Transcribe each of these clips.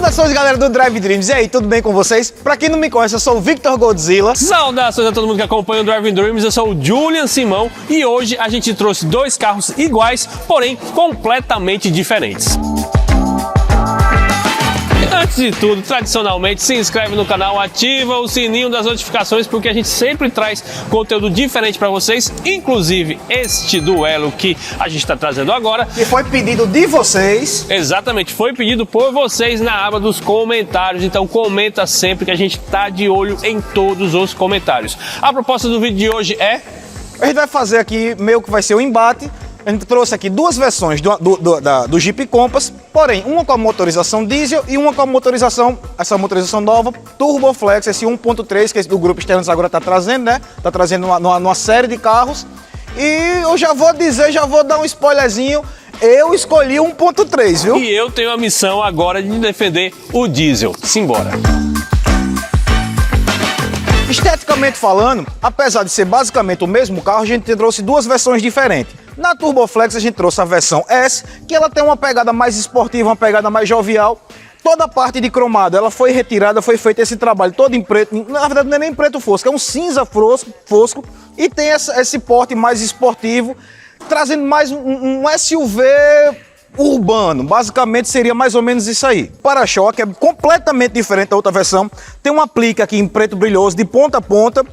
Saudações, galera do Drive Dreams. E aí, tudo bem com vocês? Pra quem não me conhece, eu sou o Victor Godzilla. Saudações a todo mundo que acompanha o Drive Dreams. Eu sou o Julian Simão e hoje a gente trouxe dois carros iguais, porém completamente diferentes. Antes de tudo, tradicionalmente, se inscreve no canal, ativa o sininho das notificações, porque a gente sempre traz conteúdo diferente para vocês, inclusive este duelo que a gente está trazendo agora. Que foi pedido de vocês. Exatamente, foi pedido por vocês na aba dos comentários, então comenta sempre que a gente tá de olho em todos os comentários. A proposta do vídeo de hoje é... A gente vai fazer aqui, meio que vai ser um embate. A gente trouxe aqui duas versões do Jeep Compass, porém, uma com a motorização diesel e uma com a motorização, essa motorização nova, Turboflex, esse 1.3 que esse do Grupo Stellantis agora está trazendo, né? Está trazendo numa série de carros. E eu já vou dizer, já vou dar um spoilerzinho, eu escolhi 1.3, viu? E eu tenho a missão agora de defender o diesel. Simbora! Esteticamente falando, apesar de ser basicamente o mesmo carro, a gente trouxe duas versões diferentes. Na Turboflex a gente trouxe a versão S, que ela tem uma pegada mais esportiva, uma pegada mais jovial. Toda a parte de cromado, ela foi retirada, foi feito esse trabalho todo em preto, na verdade não é nem preto fosco, é um cinza fosco e tem esse porte mais esportivo, trazendo mais um SUV urbano, basicamente seria mais ou menos isso aí. O para-choque é completamente diferente da outra versão, tem um aplique aqui em preto brilhoso de ponta a ponta,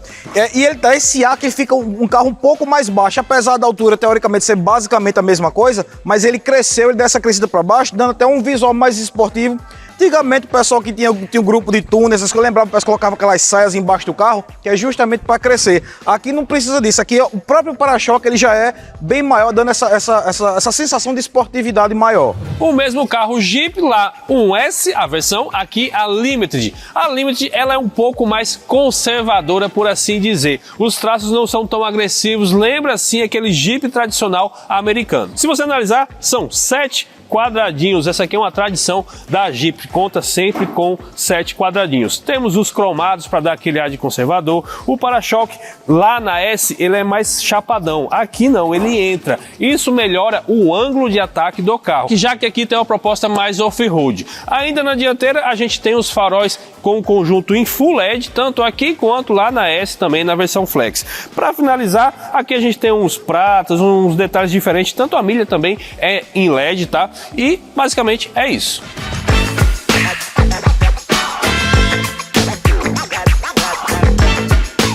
e ele dá esse ar que fica um carro um pouco mais baixo, apesar da altura teoricamente ser basicamente a mesma coisa, mas ele cresceu, ele dá essa crescida para baixo, dando até um visual mais esportivo. Antigamente o pessoal que tinha um grupo de túneis, eu lembrava, o pessoal colocava aquelas saias embaixo do carro, que é justamente para crescer. Aqui não precisa disso, aqui o próprio para-choque ele já é bem maior, dando essa sensação de esportividade maior. O mesmo carro Jeep lá, um S, a versão, aqui a Limited. A Limited ela é um pouco mais conservadora, por assim dizer. Os traços não são tão agressivos, lembra assim aquele Jeep tradicional americano. Se você analisar, são 7 quadradinhos, essa aqui é uma tradição da Jeep, conta sempre com 7 quadradinhos. Temos os cromados para dar aquele ar de conservador, o para-choque lá na S ele é mais chapadão, aqui não, ele entra. Isso melhora o ângulo de ataque do carro, já que aqui tem uma proposta mais off-road. Ainda na dianteira a gente tem os faróis com conjunto em Full LED, tanto aqui quanto lá na S também na versão Flex. Para finalizar, aqui a gente tem uns pratas, uns detalhes diferentes, tanto a milha também é em LED, tá? E basicamente é isso.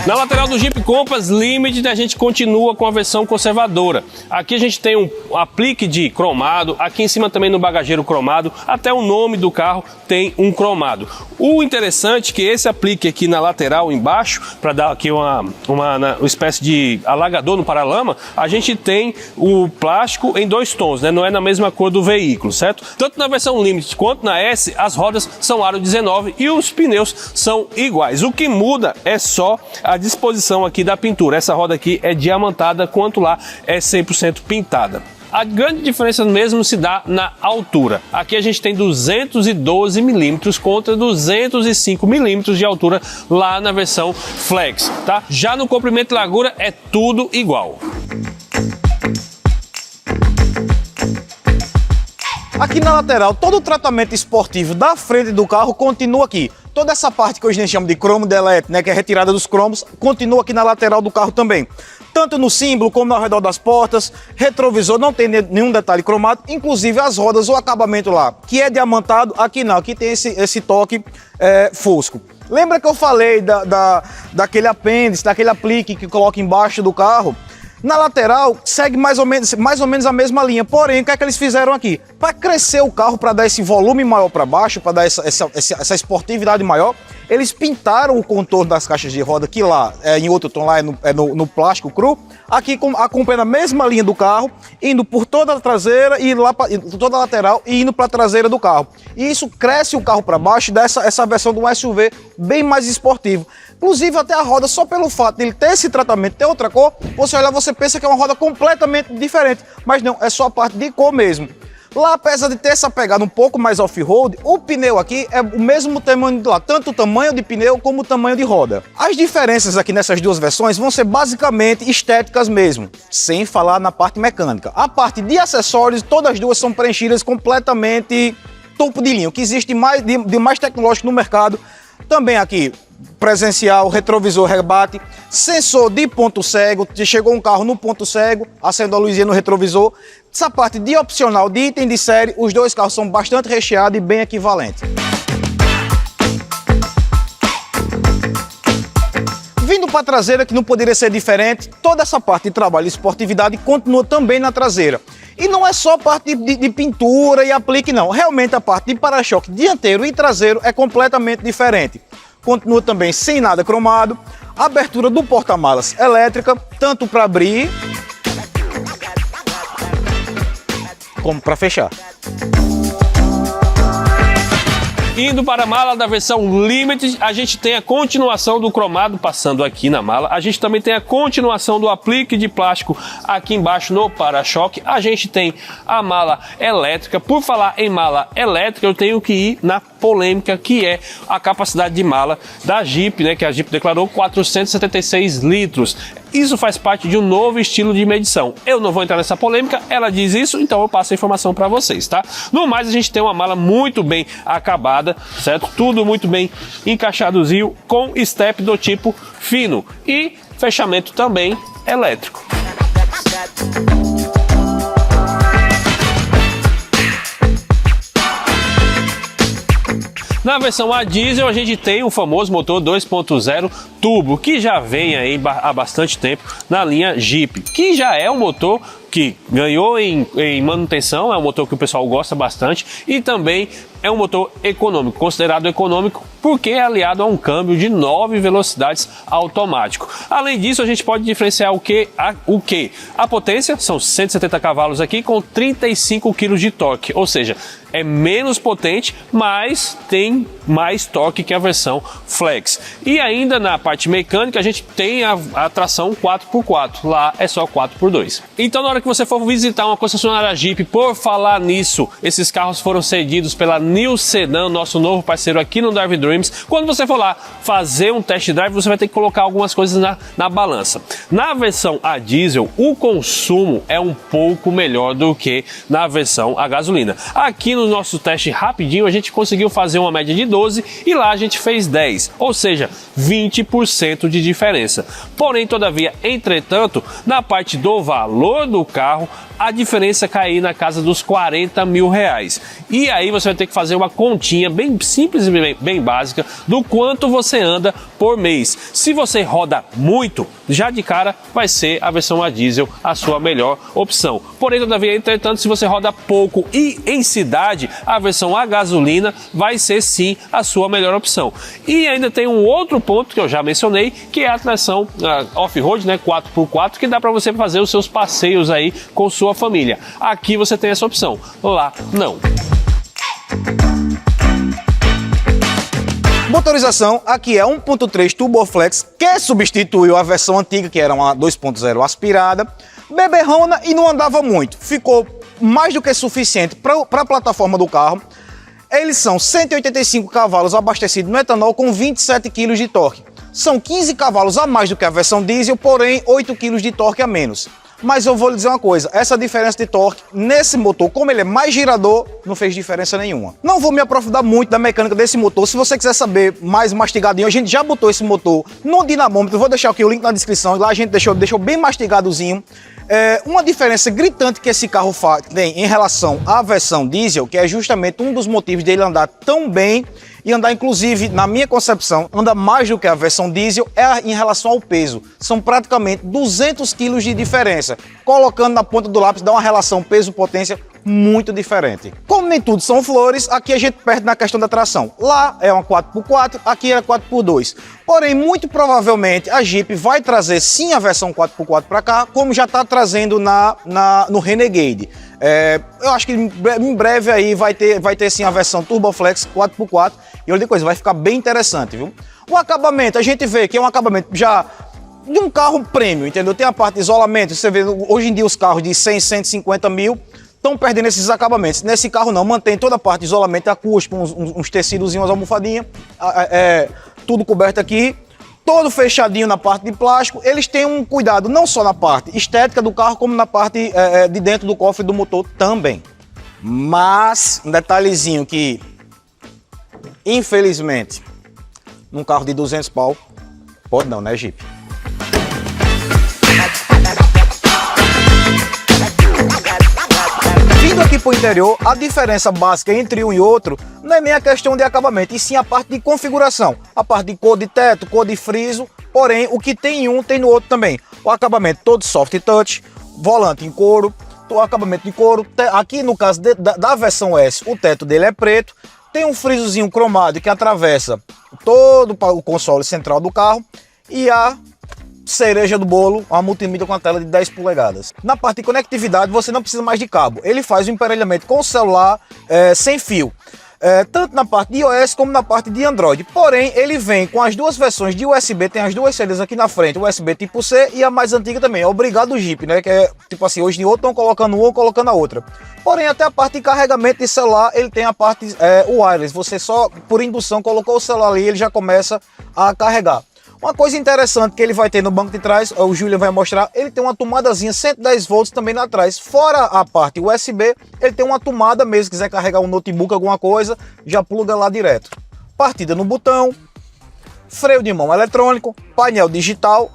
Na lateral do Jeep Compass Limited a gente continua com a versão conservadora. Aqui a gente tem um aplique de cromado, aqui em cima também no bagageiro cromado, até o nome do carro tem um cromado. O interessante é que esse aplique aqui na lateral embaixo, para dar aqui uma espécie de alagador no paralama, a gente tem o plástico em 2 tons, né? Não é na mesma cor do veículo, certo? Tanto na versão Limited quanto na S, as rodas são aro 19 e os pneus são iguais. O que muda é só a disposição aqui da pintura. Essa roda aqui é diamantada, quanto lá é 100% pintada. A grande diferença mesmo se dá na altura. Aqui a gente tem 212 milímetros contra 205 milímetros de altura lá na versão Flex, tá? Já no comprimento e largura é tudo igual. Aqui na lateral, todo o tratamento esportivo da frente do carro continua aqui. Toda essa parte que hoje a gente chama de cromo delete, né, que é retirada dos cromos, continua aqui na lateral do carro também. Tanto no símbolo como ao redor das portas, retrovisor não tem nenhum detalhe cromado, inclusive as rodas, o acabamento lá, que é diamantado, aqui não, aqui tem esse toque fosco. Lembra que eu falei daquele apêndice, daquele aplique que coloca embaixo do carro? Na lateral, segue mais ou menos a mesma linha, porém, o que é que eles fizeram aqui? Para crescer o carro, para dar esse volume maior para baixo, para dar essa esportividade maior, eles pintaram o contorno das caixas de roda, que lá, em outro tom, lá no plástico cru, aqui acompanhando a mesma linha do carro, indo por toda a traseira e lá toda a lateral e indo para a traseira do carro. E isso cresce o carro para baixo e dá essa versão de um SUV bem mais esportivo. Inclusive até a roda, só pelo fato de ele ter esse tratamento, ter outra cor, você olha, você pensa que é uma roda completamente diferente, mas não, é só a parte de cor mesmo. Lá, apesar de ter essa pegada um pouco mais off-road, o pneu aqui é o mesmo tamanho de lá, tanto o tamanho de pneu como o tamanho de roda. As diferenças aqui nessas duas versões vão ser basicamente estéticas mesmo, sem falar na parte mecânica. A parte de acessórios, todas as duas são preenchidas completamente topo de linha, o que existe de mais tecnológico no mercado. Também aqui, presencial, retrovisor rebate, sensor de ponto cego, chegou um carro no ponto cego, acende a luzinha no retrovisor. Essa parte de opcional, de item de série, os dois carros são bastante recheados e bem equivalentes. Vindo para a traseira, que não poderia ser diferente, toda essa parte de trabalho e esportividade continua também na traseira. E não é só parte de pintura e aplique, não. Realmente a parte de para-choque dianteiro e traseiro é completamente diferente. Continua também sem nada cromado, abertura do porta-malas elétrica, tanto para abrir como para fechar. Indo para a mala da versão Limited, a gente tem a continuação do cromado passando aqui na mala. A gente também tem a continuação do aplique de plástico aqui embaixo no para-choque. A gente tem a mala elétrica. Por falar em mala elétrica, eu tenho que ir na polêmica, que é a capacidade de mala da Jeep, né, que a Jeep declarou 476 litros. Isso faz parte de um novo estilo de medição. Eu não vou entrar nessa polêmica, ela diz isso, então eu passo a informação para vocês, tá? No mais, a gente tem uma mala muito bem acabada, certo? Tudo muito bem encaixadozinho, com step do tipo fino e fechamento também elétrico. Na versão a diesel, a gente tem o famoso motor 2.0 turbo, que já vem aí há bastante tempo na linha Jeep, que já é um motor que ganhou em manutenção, é um motor que o pessoal gosta bastante e também é um motor econômico, considerado econômico porque é aliado a um câmbio de 9 velocidades automático. Além disso, a gente pode diferenciar o que? A potência, são 170 cavalos aqui com 35 kg de torque, ou seja, é menos potente, mas tem mais torque que a versão Flex. E ainda na parte mecânica, a gente tem a tração 4x4, lá é só 4x2. Então, na hora que você for visitar uma concessionária Jeep, por falar nisso, esses carros foram cedidos pela New Sedan, nosso novo parceiro aqui no Drive Dreams. Quando você for lá fazer um test drive, você vai ter que colocar algumas coisas na balança. Na versão a diesel, o consumo é um pouco melhor do que na versão a gasolina. Aqui no nosso teste rapidinho, a gente conseguiu fazer uma média de 12 e lá a gente fez 10, ou seja, 20% de diferença. Porém, todavia, entretanto, na parte do valor do carro, a diferença cai na casa dos 40 mil reais. E aí você vai ter que fazer uma continha bem simples e bem básica do quanto você anda por mês. Se você roda muito, já de cara vai ser a versão a diesel a sua melhor opção. Porém, todavia, entretanto, se você roda pouco e em cidade, a versão a gasolina vai ser sim a sua melhor opção. E ainda tem um outro ponto que eu já mencionei, que é a tração off-road, né, 4x4, que dá para você fazer os seus passeios aí com sua família. Aqui você tem essa opção, lá não. Motorização, aqui é 1.3 Turbo Flex, que substituiu a versão antiga, que era uma 2.0 aspirada, beberrona e não andava muito. Ficou mais do que suficiente para a plataforma do carro. Eles são 185 cavalos abastecidos no etanol com 27 kg de torque. São 15 cavalos a mais do que a versão diesel, porém 8 kg de torque a menos. Mas eu vou lhe dizer uma coisa, essa diferença de torque nesse motor, como ele é mais girador, não fez diferença nenhuma. Não vou me aprofundar muito da mecânica desse motor. Se você quiser saber mais mastigadinho, a gente já botou esse motor no dinamômetro. Vou deixar aqui o link na descrição. Lá a gente deixou bem mastigadozinho. Uma diferença gritante que esse carro tem em relação à versão diesel, que é justamente um dos motivos dele andar tão bem e andar, inclusive, na minha concepção, anda mais do que a versão diesel, é em relação ao peso. São praticamente 200 kg de diferença. Colocando na ponta do lápis, dá uma relação peso-potência muito diferente. Como nem tudo são flores, aqui a gente perde na questão da tração. Lá é uma 4x4, aqui é 4x2. Porém, muito provavelmente a Jeep vai trazer sim a versão 4x4 para cá, como já está trazendo no Renegade. Eu acho que em breve aí vai ter sim a versão Turbo Flex 4x4 e outra coisa, vai ficar bem interessante, viu? O acabamento, a gente vê que é um acabamento já de um carro premium, entendeu? Tem a parte de isolamento, você vê hoje em dia os carros de 100, 150 mil estão perdendo esses acabamentos. Nesse carro não, mantém toda a parte de isolamento acústico, uns tecidos, umas almofadinhas, tudo coberto aqui. Todo fechadinho na parte de plástico. Eles têm um cuidado não só na parte estética do carro, como na parte de dentro do cofre do motor também. Mas um detalhezinho que, infelizmente, num carro de 200 pau, pode não, né, Jeep? Vindo aqui para o interior, a diferença básica entre um e outro não é nem a questão de acabamento, e sim a parte de configuração, a parte de cor de teto, cor de friso, porém o que tem em um tem no outro também. O acabamento todo soft touch, volante em couro, o acabamento de couro. Aqui no caso da versão S, o teto dele é preto, tem um frisozinho cromado que atravessa todo o console central do carro e a cereja do bolo, uma multimídia com a tela de 10 polegadas. Na parte de conectividade você não precisa mais de cabo, ele faz o emparelhamento com o celular sem fio. Tanto na parte de iOS como na parte de Android. Porém, ele vem com as duas versões de USB, tem as duas saídas aqui na frente, USB tipo C e a mais antiga também, é obrigado o Jeep, né? Que é tipo assim, hoje em outro estão colocando uma ou colocando a outra. Porém, até a parte de carregamento de celular, ele tem a parte wireless, você só por indução colocou o celular ali, ele já começa a carregar. Uma coisa interessante que ele vai ter no banco de trás, o Julian vai mostrar, ele tem uma tomadazinha 110 volts também na trás. Fora a parte USB, ele tem uma tomada mesmo, se quiser carregar um notebook, alguma coisa, já pluga lá direto. Partida no botão, freio de mão eletrônico, painel digital.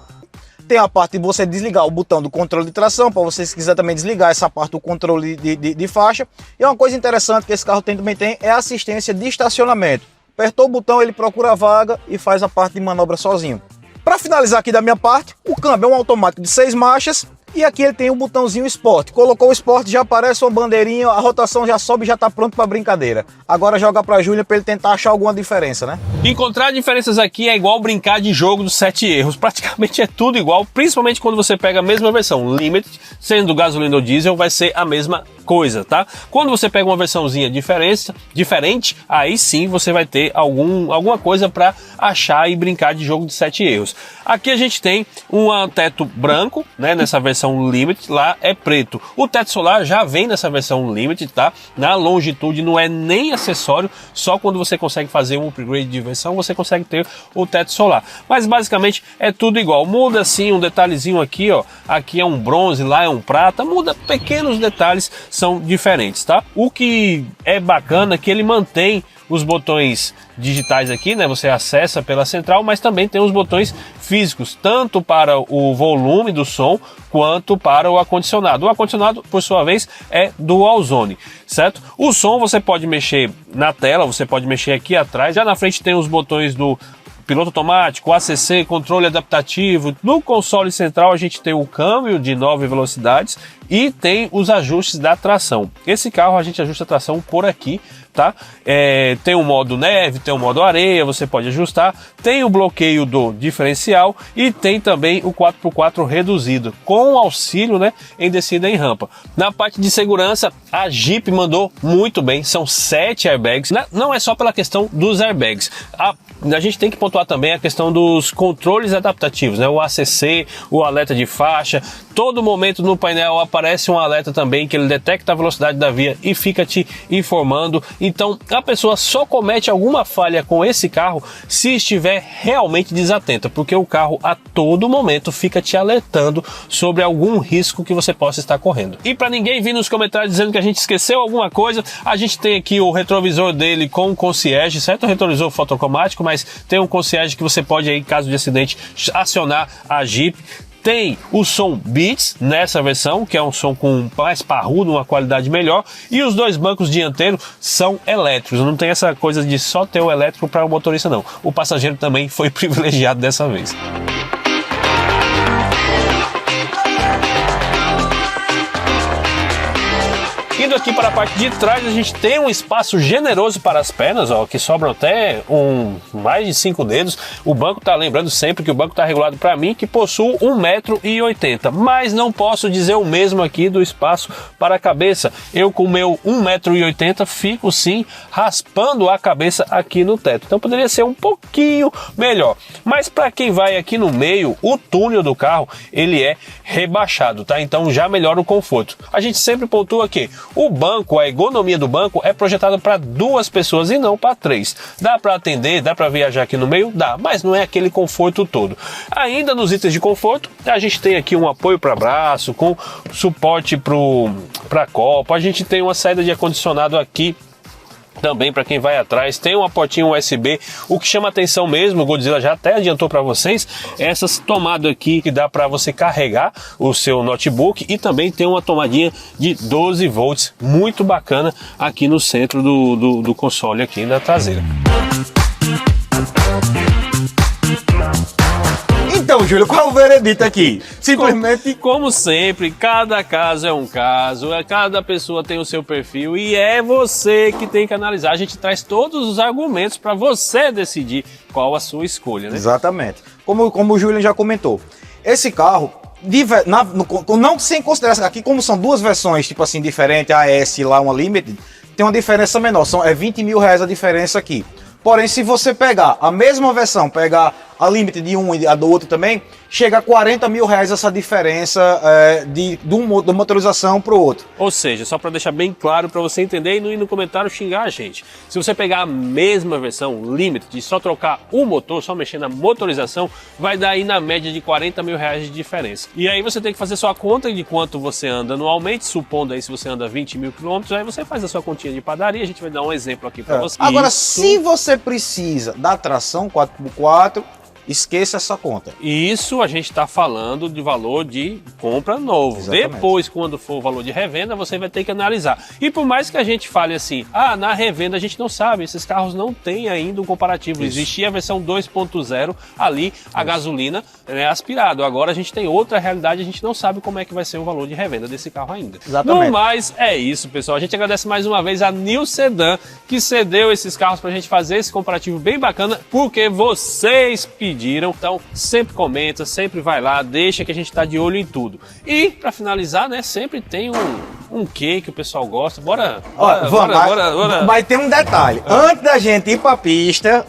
Tem a parte de você desligar o botão do controle de tração, para você se quiser também desligar essa parte do controle de faixa. E uma coisa interessante que esse carro também tem é a assistência de estacionamento. Apertou o botão, ele procura a vaga e faz a parte de manobra sozinho. Para finalizar aqui da minha parte, o câmbio é um automático de 6 marchas e aqui ele tem um botãozinho Sport. Colocou o Sport, já aparece uma bandeirinha, a rotação já sobe e já está pronto para brincadeira. Agora joga para Júlia para ele tentar achar alguma diferença, né? Encontrar diferenças aqui é igual brincar de jogo dos 7 erros. Praticamente é tudo igual, principalmente quando você pega a mesma versão. Limited, sendo gasolina ou diesel, vai ser a mesma coisa, tá? Quando você pega uma versãozinha diferente, aí sim você vai ter alguma coisa para achar e brincar de jogo de 7 erros. Aqui a gente tem um teto branco, né? Nessa versão Limited, lá é preto. O teto solar já vem nessa versão Limited, tá? Na longitude não é nem acessório, só quando você consegue fazer um upgrade de versão você consegue ter o teto solar. Mas basicamente é tudo igual. Muda sim um detalhezinho aqui, ó. Aqui é um bronze, lá é um prata. Muda pequenos detalhes, são diferentes, tá? O que é bacana é que ele mantém os botões digitais aqui, né? Você acessa pela central, mas também tem os botões físicos, tanto para o volume do som quanto para o acondicionado. O acondicionado, por sua vez, é dual zone, certo? O som você pode mexer na tela, você pode mexer aqui atrás. Já na frente tem os botões do piloto automático, ACC, controle adaptativo. No console central a gente tem o câmbio de 9 velocidades e tem os ajustes da tração. Esse carro a gente ajusta a tração por aqui, tá? Tem o modo neve, tem o modo areia, você pode ajustar. Tem o bloqueio do diferencial e tem também o 4x4 reduzido, com auxílio, né, em descida em rampa. Na parte de segurança, a Jeep mandou muito bem, são 7 airbags. Não é só pela questão dos airbags. A gente tem que pontuar também a questão dos controles adaptativos, né? O ACC, o alerta de faixa. Todo momento no painel aparece um alerta também que ele detecta a velocidade da via e fica te informando. Então a pessoa só comete alguma falha com esse carro se estiver realmente desatenta, porque o carro a todo momento fica te alertando sobre algum risco que você possa estar correndo. E para ninguém vir nos comentários dizendo que a gente esqueceu alguma coisa, a gente tem aqui o retrovisor dele com concierge, certo? O retrovisor fotocromático, mas tem um concierge que você pode aí, em caso de acidente, acionar a Jeep. Tem o som Beats nessa versão, que é um som com mais parrudo, uma qualidade melhor, e os dois bancos dianteiros são elétricos. Não tem essa coisa de só ter o elétrico para o motorista, não. O passageiro também foi privilegiado dessa vez. Indo aqui para a parte de trás, a gente tem um espaço generoso para as pernas, ó, que sobram até mais de 5 dedos. O banco tá, lembrando sempre que o banco tá regulado para mim, que possui 1,80 m, mas não posso dizer o mesmo aqui do espaço para a cabeça. Eu com o meu 1,80 m fico sim raspando a cabeça aqui no teto, então poderia ser um pouquinho melhor. Mas para quem vai aqui no meio, o túnel do carro ele é rebaixado, tá? Então já melhora o conforto. A gente sempre pontua aqui O banco, a ergonomia do banco é projetada para 2 pessoas e não para 3. Dá para atender, dá para viajar aqui no meio? Dá, mas não é aquele conforto todo. Ainda nos itens de conforto, a gente tem aqui um apoio para braço, com suporte para copo, a gente tem uma saída de ar-condicionado aqui, também para quem vai atrás, tem uma portinha USB. O que chama atenção mesmo, o Godzilla já até adiantou para vocês, é essas tomadas aqui que dá para você carregar o seu notebook, e também tem uma tomadinha de 12 volts, muito bacana aqui no centro do console, aqui na traseira. Então, Júlio, qual é o veredito aqui? Simplesmente... Como sempre, cada caso é um caso, cada pessoa tem o seu perfil e é você que tem que analisar. A gente traz todos os argumentos para você decidir qual a sua escolha, né? Exatamente. Como o Júlio já comentou, esse carro, não sem considerar aqui, como são 2 versões, tipo assim, diferentes, a S e lá uma Limited, tem uma diferença menor, é 20 mil reais a diferença aqui. Porém, se você pegar a mesma versão, pegar a Limited de um e a do outro também, chega a 40 mil reais essa diferença da motorização para o outro. Ou seja, só para deixar bem claro para você entender e não ir no comentário xingar a gente. Se você pegar a mesma versão Limited e só trocar o motor, só mexer na motorização, vai dar aí na média de 40 mil reais de diferença. E aí você tem que fazer sua conta de quanto você anda anualmente, supondo aí se você anda 20 mil quilômetros, aí você faz a sua continha de padaria, a gente vai dar um exemplo aqui para você. Agora, se você precisa da tração 4x4, esqueça essa conta. Isso a gente está falando de valor de compra novo. Exatamente. Depois, quando for o valor de revenda, você vai ter que analisar. E por mais que a gente fale assim, na revenda a gente não sabe, esses carros não têm ainda um comparativo. Isso. Existia a versão 2.0 ali, a gasolina aspirado. Agora a gente tem outra realidade, a gente não sabe como é que vai ser o valor de revenda desse carro ainda. Exatamente. No mais, é isso, pessoal. A gente agradece mais uma vez a New Sedan, que cedeu esses carros para a gente fazer esse comparativo bem bacana, porque vocês pediram. Então, sempre comenta, sempre vai lá, deixa que a gente tá de olho em tudo. E, para finalizar, né, sempre tem um quê que o pessoal gosta. Bora. Mas tem um detalhe. Antes da gente ir pra pista,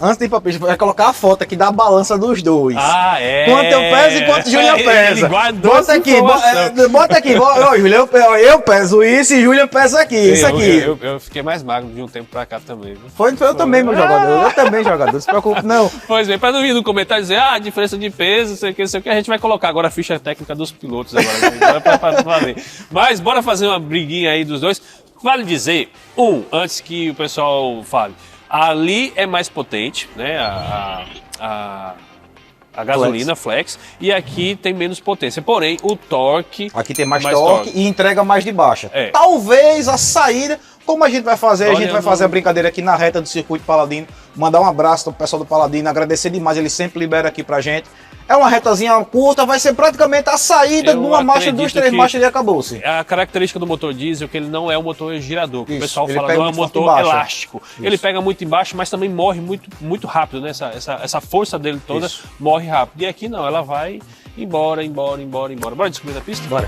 vai colocar a foto aqui da balança dos dois. Quanto eu peso e quanto o Júlio pesa. Bota aqui, bota aqui. Ó, Júlio, eu peso isso e Júlio pesa aqui. Isso aqui. Eu fiquei mais magro de um tempo pra cá também. Foi eu também, meu jogador. Eu também, jogador. Não se preocupe, não. Pois bem, para não vir no comentário dizer, diferença de peso, não sei o que, a gente vai colocar agora a ficha técnica dos pilotos agora. pra ver. Mas bora fazer uma briguinha aí dos dois. Vale dizer, antes que o pessoal fale, ali é mais potente, né? A gasolina flex, e aqui tem menos potência. Porém, o torque... Aqui tem mais torque e entrega mais de baixa. É. Talvez a saída... Como a gente vai fazer? A gente vai fazer a brincadeira aqui na reta do Circuito Paladino. Mandar um abraço pro pessoal do Paladino, agradecer demais, ele sempre libera aqui pra gente. É uma retazinha curta, vai ser praticamente a saída de uma marcha, 2, 3 marchas e acabou-se. A característica do motor diesel é que ele não é um motor girador, que o pessoal ele fala pega não é um muito motor embaixo. elástico. Isso. Ele pega muito embaixo, mas também morre muito rápido, né? Essa força dele toda morre rápido. E aqui não, ela vai embora. Bora descobrir a pista? Bora.